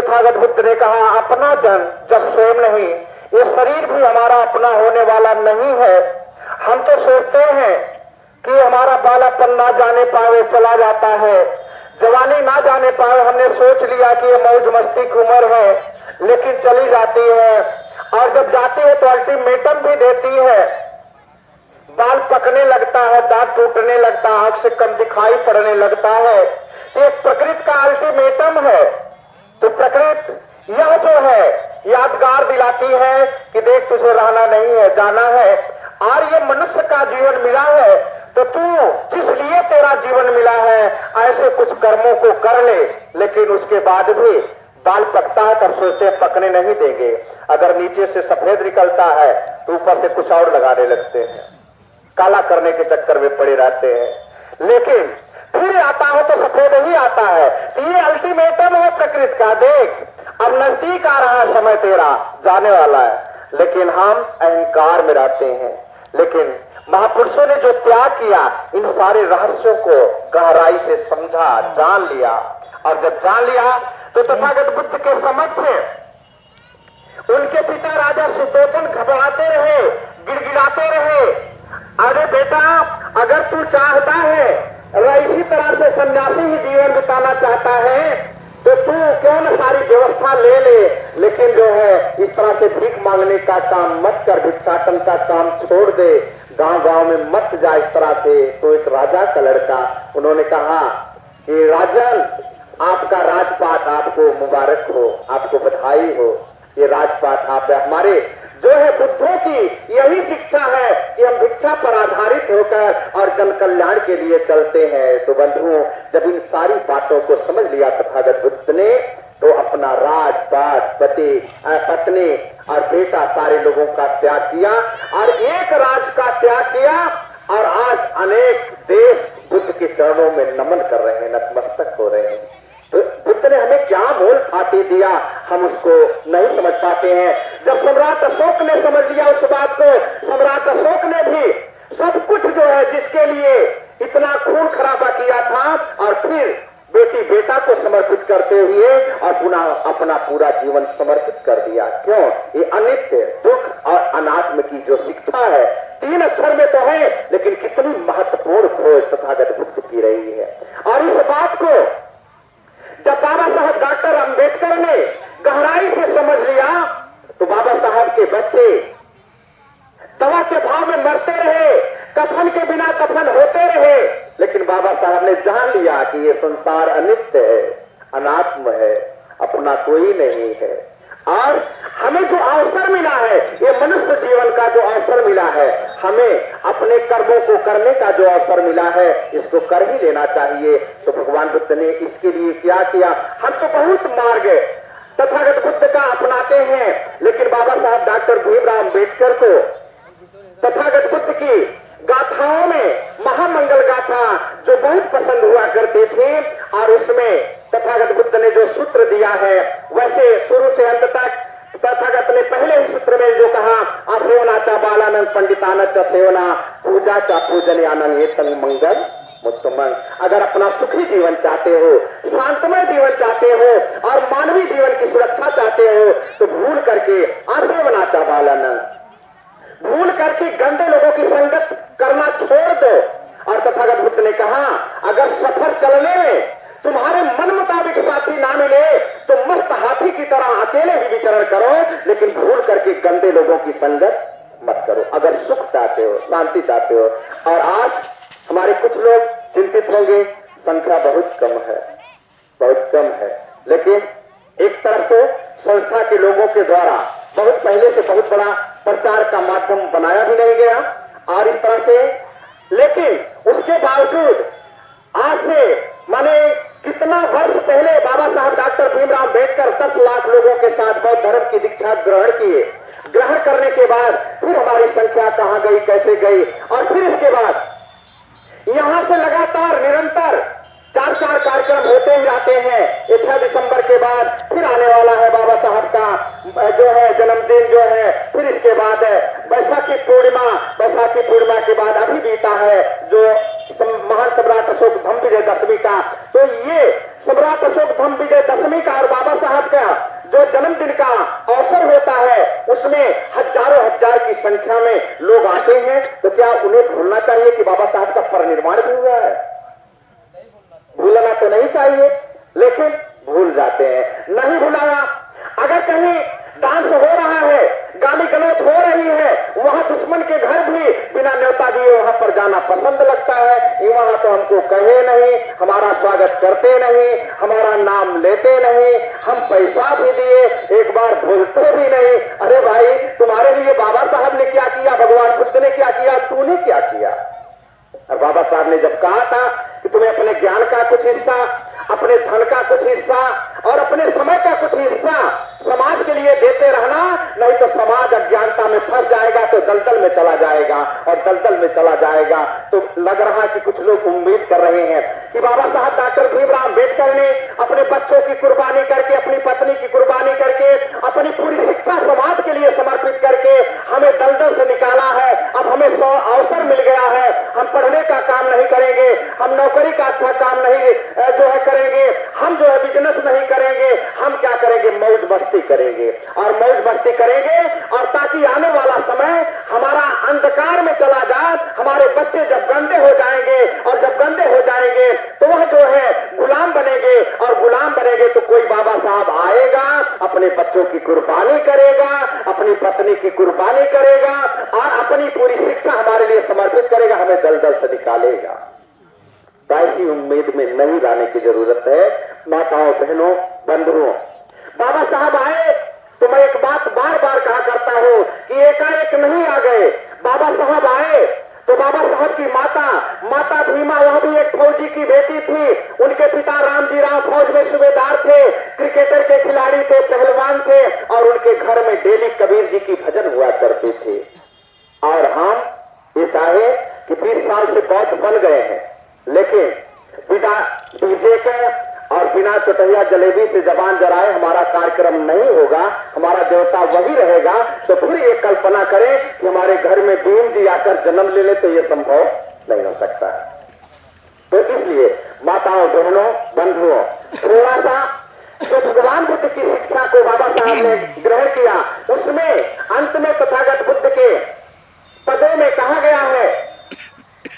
तथागत बुद्ध ने कहा, अपना जन जब स्वयं नहीं, ये शरीर भी हमारा अपना होने वाला नहीं है। हम तो सोचते हैं कि हमारा बालापन ना जाने पाए चला जाता है, जवानी ना जाने पाए। हमने सोच लिया कि ये मौज मस्ती की उम्र है, लेकिन चली जाती है। और जब जाती है तो अल्टीमेटम भी देती है, बाल पकने लगता है, दांत टूटने लगता है, आंख से कम दिखाई पड़ने लगता है। एक प्रकृति का अल्टीमेटम है। तो प्रकृति यह जो है यादगार दिलाती है कि देख, तुझे रहना नहीं है, जाना है। और ये मनुष्य का जीवन मिला है, तो तू जिस लिए तेरा जीवन मिला है ऐसे कुछ कर्मों को कर ले। लेकिन उसके बाद भी बाल पकता है, तब सोचते हैं पकने नहीं देंगे। अगर नीचे से सफेद निकलता है तो ऊपर से कुछ और लगाने लगते हैं, काला करने के चक्कर में पड़े रहते हैं। लेकिन फिर आता है तो सफेद ही आता है। तो ये अल्टीमेटम है प्रकृति का। देख, अब नजदीक आ रहा है समय, तेरा जाने वाला है। लेकिन हम अहंकार में रहते हैं। लेकिन महापुरुषों ने जो त्याग किया, इन सारे रहस्यों को गहराई से समझा, जान लिया। और जब जान लिया तो तथागत बुद्ध के समक्ष उनके पिता राजा सुद्धोधन घबराते रहे, गिड़गिड़ाते रहे, अरे बेटा, अगर तू चाहता है इसी तरह से सन्यासी ही जीवन बिताना चाहता है तो तू क्यों न सारी व्यवस्था ले ले। लेकिन जो है इस तरह से भीख मांगने का काम मत कर, भिक्षाटन का काम छोड़ दे, गांव गांव में मत जा इस तरह से। तो एक राजा का लड़का, उन्होंने कहा कि राजन, आपका राजपाट आपको मुबारक हो, आपको बधाई हो। ये राजपाट आप हमारे जो है बुद्धों की यही शिक्षा है कि हम भिक्षा पर आधारित होकर और जन कल्याण के लिए चलते हैं। तो बंधुओं, जब इन सारी बातों को समझ लिया तथागत बुद्ध ने, तो अपना राजपाट, पति, पत्नी और बेटा, सारे लोगों का त्याग किया और एक राज का त्याग किया। और आज अनेक देश बुद्ध के चरणों में नमन कर रहे हैं, नतमस्तक हो रहे हैं। तो बुद्ध ने हमें क्या मोल भाती दिया, हम उसको नहीं समझ पाते हैं। जब सम्राट अशोक ने समझ लिया उस बात को, सम्राट अशोक ने भी सब कुछ जो है जिसके लिए इतना खून खराबा किया था, और फिर बेटी बेटा को समर्पित करते हुए और पुनः अपना पूरा जीवन समर्पित कर दिया। क्यों? ये अनित्य, दुख और अनात्म की जो शिक्षा है, 3 अक्षर में तो है, लेकिन कितनी महत्वपूर्ण खोज तथागत बुद्ध की रही है। और इस बात को जब बाबा साहब डॉक्टर अंबेडकर ने गहराई से समझ लिया, तो बाबा साहब के बच्चे दवा के भाव में मरते रहे, कफन के बिना दफन होते रहे। लेकिन बाबा साहब ने जान लिया कि ये संसार अनित्य है, अनात्म है, अपना कोई नहीं है। और हमें जो अवसर मिला है, ये मनुष्य जीवन का जो अवसर मिला है, हमें अपने कर्मों को करने का जो अवसर मिला है, इसको कर ही लेना चाहिए। तो भगवान बुद्ध ने इसके लिए क्या किया? हम तो बहुत मार्ग तथागत बुद्ध का अपनाते हैं, लेकिन बाबा साहब डॉक्टर भीमराव अंबेडकर को तथागत बुद्ध की गाथाओं में महामंगल गाथा जो बहुत पसंद हुआ करते थे, और उसमें तथागत बुद्ध ने जो सूत्र दिया है, वैसे शुरू से अंत तक तथागत ने पहले ही सूत्र में जो कहा, असेवना चा बालानंद पंडितान च सेवना पूजा चा पूजन आनंद ये तंग मंगल मुत्तमंग। अगर अपना सुखी जीवन चाहते हो, शांतमय जीवन चाहते हो और मानवीय जीवन की सुरक्षा चाहते हो, तो भूल करके असेवना चा बालानंद, भूल करके गंदे लोगों की संगत करना छोड़ दो। और तथागत बुद्ध ने कहा, अगर सफर चलने में तुम्हारे मन मुताबिक साथी ना मिले तो मस्त हाथी की तरह अकेले ही विचरण करो, लेकिन भूल करके गंदे लोगों की संगत मत करो। अगर सुख चाहते हो, शांति चाहते हो। और आज हमारे कुछ लोग चिंतित होंगे, संख्या बहुत कम है, बहुत कम है। लेकिन एक तरफ तो संस्था के लोगों के द्वारा बहुत पहले से बहुत बड़ा प्रचार का माध्यम बनाया भी नहीं गया, और इस तरह से, लेकिन उसके बावजूद आज से माने कितना वर्ष पहले बाबा साहब डॉक्टर भीमराव अंबेडकर 10 लाख लोगों के साथ बौद्ध धर्म की दीक्षा ग्रहण किए। ग्रहण करने के बाद फिर हमारी संख्या कहां गई, कैसे गई, और फिर इसके बाद यहां से लगातार निरंतर 4 कार्यक्रम होते ही रहते हैं। ये 6 दिसंबर के बाद फिर आने वाला है बाबा साहब का जो है जन्मदिन जो है, फिर इसके बाद बैसाखी पूर्णिमा, बैसाखी पूर्णिमा के बाद अभी बीता है जो महान सम्राट अशोक धम्म विजय दशमी का। तो ये सम्राट अशोक धम्म विजय दशमी का और बाबा साहब का जो जन्मदिन का अवसर होता है उसमें हजारों हजार की संख्या में लोग आते हैं। तो क्या उन्हें भूलना चाहिए कि बाबा साहब का परिनिर्वाण भी हुआ है? भूलना तो नहीं चाहिए, लेकिन भूल जाते हैं। नहीं भुलाया। अगर कहीं डांस हो रहा है, गाली गलौज हो रही है, वहां दुश्मन के घर भी बिना न्योता दिए वहां पर जाना पसंद लगता है। वहां तो हमको कहे नहीं, हमारा स्वागत करते नहीं, हमारा नाम लेते नहीं, हम पैसा भी दिए एक बार भूलते भी नहीं। अरे भाई, तुम्हारे लिए बाबा साहब ने क्या किया, भगवान बुद्ध ने क्या किया, तूने क्या किया? और बाबा साहब ने जब कहा था कि तुम्हें अपने ज्ञान का कुछ हिस्सा, अपने धन का कुछ हिस्सा और अपने समय का कुछ हिस्सा समाज के लिए देते रहना, नहीं तो समाज अज्ञानता में फंस जाएगा, तो दलदल में चला जाएगा। और दलदल में चला जाएगा तो लग रहा कि कुछ लोग उम्मीद कर रहे हैं कि बाबा साहब डॉक्टर भीमराव अम्बेडकर ने अपने बच्चों की कुर्बानी करके, अपनी पत्नी की कुर्बानी करके, अपनी पूरी शिक्षा समाज के लिए समर्पित करके हमें दलदल से निकाला है। अब हमें अवसर मिल गया है, हम पढ़ने का काम नहीं करेंगे, हम नौकरी का अच्छा काम नहीं जो है करेंगे, हम जो है बिजनेस नहीं करेंगे, हम क्या करेंगे, मौज मस्ती करेंगे। और मौज मस्ती करेंगे और ताकि आने वाला समय हमारा अंधकार में चला जाए, हमारे बच्चे जब गंदे हो जाएंगे और जब गंदे हो जाएंगे तो वह जो है गुलाम बनेंगे, और गुलाम बनेंगे तो कोई बाबा साहब आएगा, अपने बच्चों की कुर्बानी करेगा, अपनी पत्नी की कुर्बानी करेगा और अपनी पूरी शिक्षा हमारे लिए समर्पित करेगा, हमें दलदल से निकालेगा। तो ऐसी उम्मीद में नहीं लाने की जरूरत है। माताओं, बहनों, बंधुओं, बाबा साहब आए तो मैं एक बात बार बार कहा करता हूं कि एकाएक नहीं आ गए। बाबा साहब आए तो बाबा साहब की माता भीमा, वह भी एक फौजी की बेटी थी। उनके पिता रामजी राव फौज में सूबेदार थे, क्रिकेटर के खिलाड़ी थे, पहलवान थे, और उनके घर में डेली कबीर जी की भजन हुआ करते थे। और हम ये चाहे कि 20 साल से बौद्ध बन गए हैं, लेकिन बिना डीजे के और बिना चटैया जलेबी से जबान जराए हमारा कार्यक्रम नहीं होगा, हमारा देवता वही रहेगा। तो फिर ये कल्पना करें कि हमारे घर में भीम जी आकर जन्म ले ले, तो ये संभव नहीं हो सकता। तो इसलिए माताओं, बहनों, बंधुओं, थोड़ा सा जो भगवान बुद्ध की शिक्षा को बाबा साहब ने ग्रहण किया, उसमें अंत में तथागत बुद्ध के पदों में कहा गया है,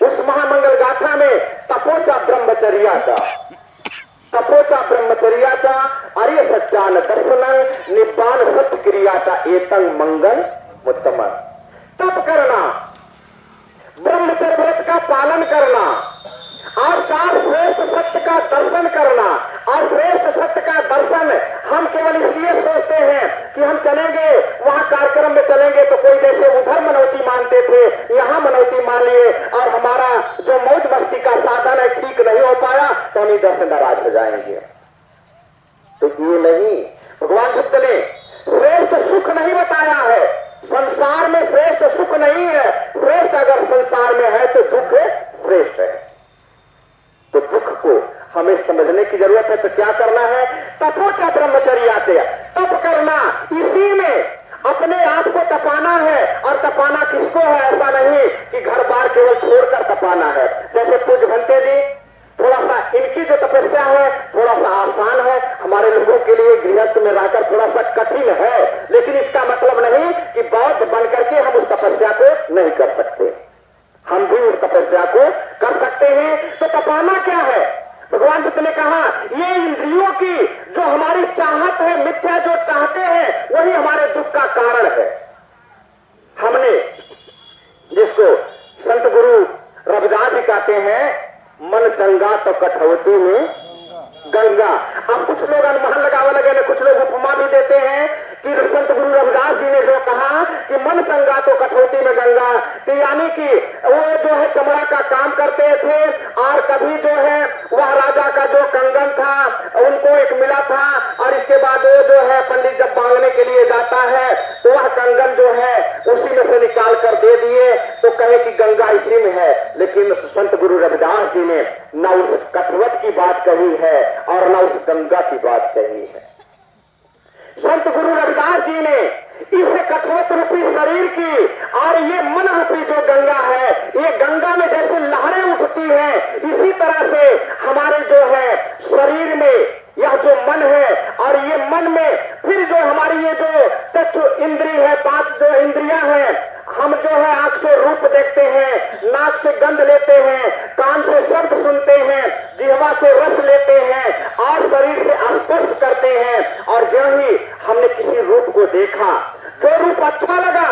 उस महामंगल गाथा में, तपोचा ब्रह्मचर्याचा, तपोचा ब्रह्मचर्याचा, आर्य सच्चान दर्शन निब्बान सत्य क्रियाचा, एतंग मंगल उत्तम। तप करना, ब्रह्मचर्य व्रत का पालन करना और 4 श्रेष्ठ सत्य का दर्शन करना। और श्रेष्ठ सत्य का दर्शन हम केवल इसलिए सोचते हैं कि हम चलेंगे वहां कार्यक्रम में चलेंगे तो कोई जैसे उधर मनौती मानते थे, यहां मनौती मान लिए और हमारा जो मौज मस्ती का साधन है ठीक नहीं हो पाया तो हम इधर से नाराज हो जाएंगे। तो ये नहीं, भगवान बुद्ध ने श्रेष्ठ सुख नहीं बताया है। संसार में श्रेष्ठ सुख नहीं है, श्रेष्ठ अगर संसार में है तो दुख श्रेष्ठ है। तो दुख को हमें समझने की जरूरत है। तो क्या करना है, तपोचा ब्रह्मचर्याचे, तप करना, इसी में अपने आप को तपाना है। और तपाना किसको है, ऐसा नहीं कि घर बार केवल छोड़कर तपाना है। जैसे पूज्य भंते जी, थोड़ा सा इनकी जो तपस्या है थोड़ा सा आसान है, हमारे लोगों के लिए गृहस्थ में रहकर थोड़ा सा कठिन है, लेकिन इसका मतलब नहीं कि बौद्ध बनकर के हम उस तपस्या को नहीं कर सकते, हम भी उस तपस्या को कर सकते हैं। तो तपाना क्या है, भगवान बुद्ध ने कहा ये इंद्रियों की जो हमारी चाहत है, मिथ्या जो चाहते हैं वही हमारे दुख का कारण है। हमने जिसको संत गुरु रविदास जी कहते हैं, मन चंगा तो कठौती में गंगा। अब कुछ लोग अनुमान लगावे लगे ने, कुछ लोग उपमा भी देते हैं कि संत गुरु रविदास जी ने जो कहा कि मन चंगा तो कठौती में गंगा, तो यानी कि वो जो है चमड़ा का काम करते थे और कभी जो है वह राजा का जो कंगन था उनको एक मिला था, और इसके बाद वो जो है पंडित जब मांगने के लिए जाता है तो वह कंगन जो है उसी में से निकाल कर दे दिए, तो कहे कि गंगा इसी में है। लेकिन संत गुरु रविदास जी ने न उस कठवत की बात कही है और न उस गंगा की बात कही है। संत गुरु रविदास जी ने इस कठोर रूपी शरीर की और ये मन रूपी जो गंगा है, ये गंगा में जैसे लहरें उठती हैं, इसी तरह से हमारे जो है शरीर में यह जो मन है, और ये मन में फिर जो हमारी ये जो चक्षु इंद्री है, 5 जो इंद्रियां हैं, हम जो है आंख से रूप देखते हैं, नाक से गंध लेते हैं, कान से शब्द सुनते हैं, जिह्वा से रस लेते हैं और शरीर से स्पर्श करते हैं। और जो ही हमने किसी रूप को देखा, जो रूप अच्छा लगा,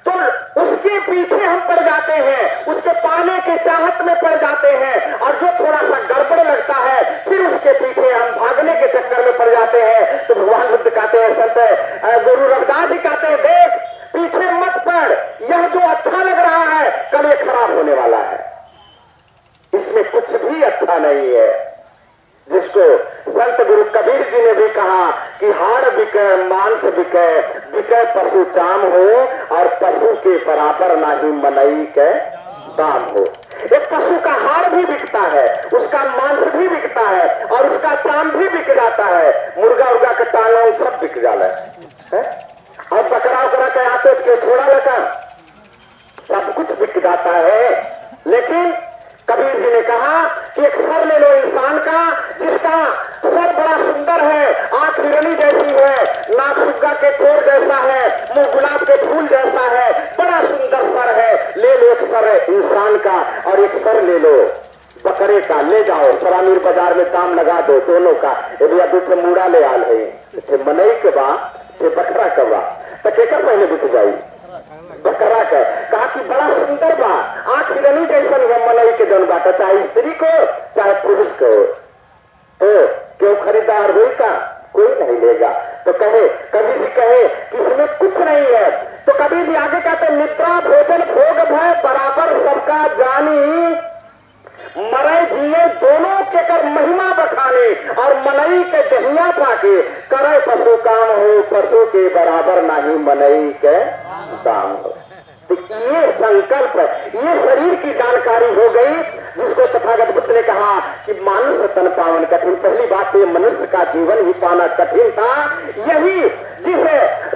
तो उसके पीछे हम पड़ जाते हैं, उसके पाने के चाहत में पड़ जाते हैं, और जो थोड़ा सा गड़बड़ लगता है फिर उसके पीछे हम भागने के चक्कर में पड़ जाते हैं। तो भगवान बुद्ध कहते हैं, संत गुरु रविदास जी कहते हैं, देख पीछे मत पड़, यह जो अच्छा लग रहा है कल ये खराब होने वाला है, इसमें कुछ भी अच्छा नहीं है। जिसको संत गुरु कबीर जी ने भी कहा कि हाड़ बिके मांस बिके, बिके पशु चाम हो, और पशु के बराबर नाही मनई के दाम हो। एक पशु का हाड़ भी बिकता है, उसका मांस भी बिकता है, और उसका चाम भी बिक जाता है, मुर्गा उर्गा के टांगों सब बिक जाला है। और बकरा उकरा के आते क्यों छोड़ा लगा, सब कुछ बिक जाता है। लेकिन कबीर जी ने कहा कि एक सर ले लो इंसान का, जिसका सर बड़ा सुंदर है, आंख हिरणी जैसी है, नाक सुग्गा के ठोर जैसा है, मुंह गुलाब के फूल जैसा है, बड़ा सुंदर सर है। ले लो एक सर इंसान का और एक सर ले लो बकरे का, ले जाओ सरामीर बाजार में दाम लगा दो दोनों का। ये भैया दूसरे मूड़ा ले आल है, मनई के बा बकरा के बा, तो केकर पहले बिक जाई, बकरा के। कहा कि बड़ा सुंदर बा, आंख हिरणी जैसा मनई के जन बाटा, चाहे स्त्री को चाहे पुरुष को, तो क्यों खरीदार हुई का कोई नहीं लेगा। तो कहे कबीर जी कहे कि इसमें कुछ नहीं है। तो कबीर जी आगे कहते, निद्रा भोजन भोग भय बराबर सबका जानी, मरे जिए दोनों के कर महिमा बखाने, और मनई के दहिया पाके करे पशु काम हो, पशु के बराबर नहीं मनई के दाम हो। तो ये संकल्प, ये शरीर की जानकारी हो गई, जिसको तथागत बुद्ध ने कहा कि मानुष तन पावन कठिन। पहली बात तो मनुष्य का जीवन ही पाना कठिन था। यही जिस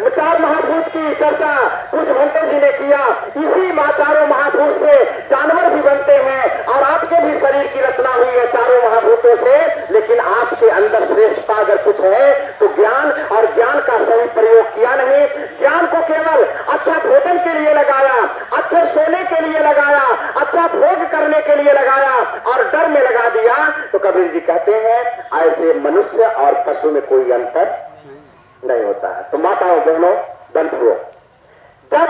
4 महाभूत की चर्चा पूज्य भंते जी ने किया, इसी चारों महाभूत से जानवर भी बनते हैं, और आपके भी शरीर की रचना हुई है चारों महाभूतों से। लेकिन आपके अंदर श्रेष्ठता अगर कुछ है तो ज्ञान, और ज्ञान का सही प्रयोग किया नहीं। ज्ञान को केवल अच्छा भोजन के लिए लगाया, अच्छे सोने के लिए लगाया, अच्छा भोग करने के लिए लगाया, और डर में लगा दिया। तो कबीर जी कहते हैं ऐसे मनुष्य और पशु में कोई अंतर नहीं होता है। तो माताओं बहनों बंधुओं, जब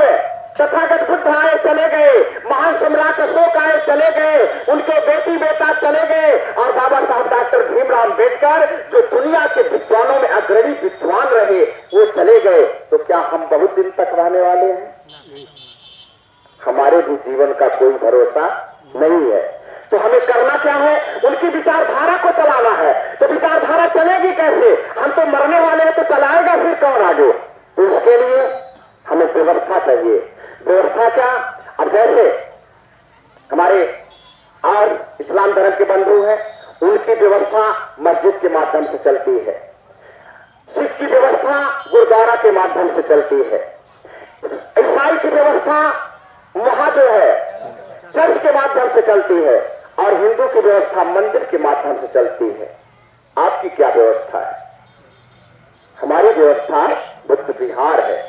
तथागत बुद्ध आए चले गए, महान सम्राट अशोक आए चले गए, उनके बेटी बेटा चले गए, और बाबा साहब डॉक्टर भीमराव अंबेडकर जो दुनिया के विद्वानों में अग्रणी विद्वान रहे वो चले गए, तो क्या हम बहुत दिन तक रहने वाले हैं? हमारे भी जीवन का कोई भरोसा नहीं है। तो हमें करना क्या है? उनकी विचारधारा को चलाना है। तो विचारधारा चलेगी कैसे? हम तो मरने वाले हैं, तो चलाएगा फिर कौन आगे? तो उसके लिए हमें व्यवस्था चाहिए। व्यवस्था क्या? अब जैसे हमारे और इस्लाम धर्म के बंधु हैं, उनकी व्यवस्था मस्जिद के माध्यम से चलती है, सिख की व्यवस्था गुरुद्वारा के माध्यम से चलती है, ईसाई की व्यवस्था वहां जो है चर्च के माध्यम से चलती है, और हिंदू की व्यवस्था मंदिर के माध्यम से चलती है। आपकी क्या व्यवस्था है? हमारी व्यवस्था बुद्ध विहार है।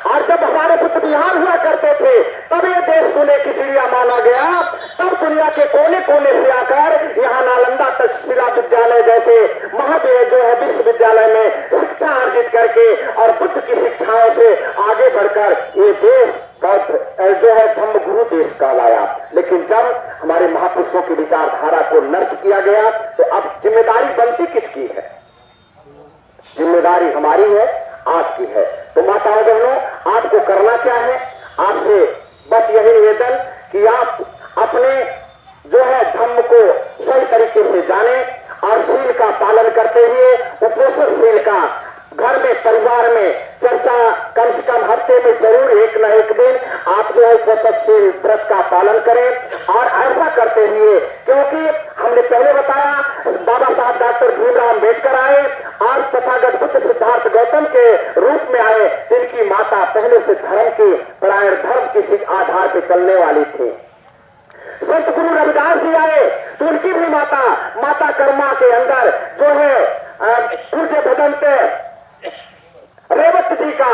और जब हमारे बुद्ध विहार हुआ करते थे, तब ये देश सोने की चिड़िया माना गया। तब दुनिया के कोने कोने से आकर यहाँ नालंदा तक्षशिला विद्यालय जैसे महाविद्यालय जो है विश्वविद्यालय में शिक्षा अर्जित करके और बुद्ध की शिक्षाओं से आगे बढ़कर ये देश बौद्ध जो है धम्म गुरु देश कहलाया। लेकिन जब हमारे महापुरुषों की विचारधारा को नष्ट किया गया, तो अब जिम्मेदारी बनती किसकी है? जिम्मेदारी हमारी है, आपकी है। तो माताओं बहनों, आपको करना क्या है? आपसे बस यही निवेदन कि आप अपने जो है धम्म को सही तरीके से जाने, और शील का पालन करते हुए उपोषित शील का घर में परिवार में चर्चा कम से कम हफ्ते में जरूर एक न एक दिन आप जो है उपोषित शील व्रत का पालन करें। और ऐसा करते हुए, क्योंकि हमने पहले बताया, बाबा साहब डॉक्टर भीमराव अम्बेडकर आए और तथागत बुद्ध सिद्धार्थ गौतम के रूप में आए। जिनकी माता पहले से धर्म के परायण धर्म के आधार पर चलने वाली थी। संत गुरु रविदास जी आए तो उनकी भी माता कर्मा के अंदर जो है पूज्य भगवंत रेवत जी का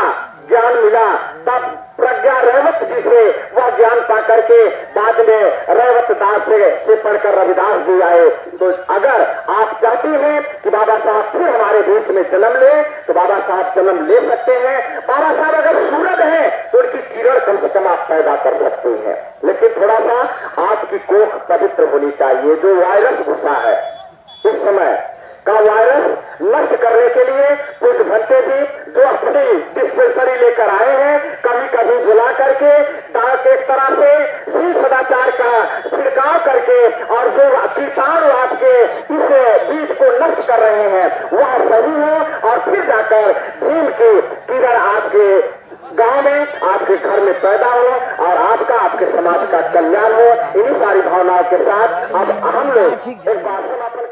ज्ञान मिला। तब प्रज्ञा रेवत जी से वह ज्ञान पा करके बाद में रेवत दास से पढ़कर रविदास जी आए। तो अगर आप चाहते हैं कि बाबा साहब फिर हमारे बीच में जन्म ले तो बाबा साहब जन्म ले सकते हैं। बाबा साहब अगर सूरज है तो उनकी किरण कम से कम आप पैदा कर सकते हैं, लेकिन थोड़ा सा आपकी कोख पवित्र होनी चाहिए। जो वायरस घुसा है इस समय का वायरस नष्ट करने के लिए पूज्य भंते जी जो अपनी डिस्पेंसरी लेकर आए हैं, कभी कभी बुला करके एक तरह से शील सदाचार का छिड़काव करके और जो कीटाणु आपके इस बीज को नष्ट कर रहे हैं वह सही हो और फिर जाकर भीम की किरण आपके गांव में आपके घर में पैदा हो और आपका आपके समाज का कल्याण हो। इन्हीं सारी भावनाओं के साथ अब हम लोग एक बार समापन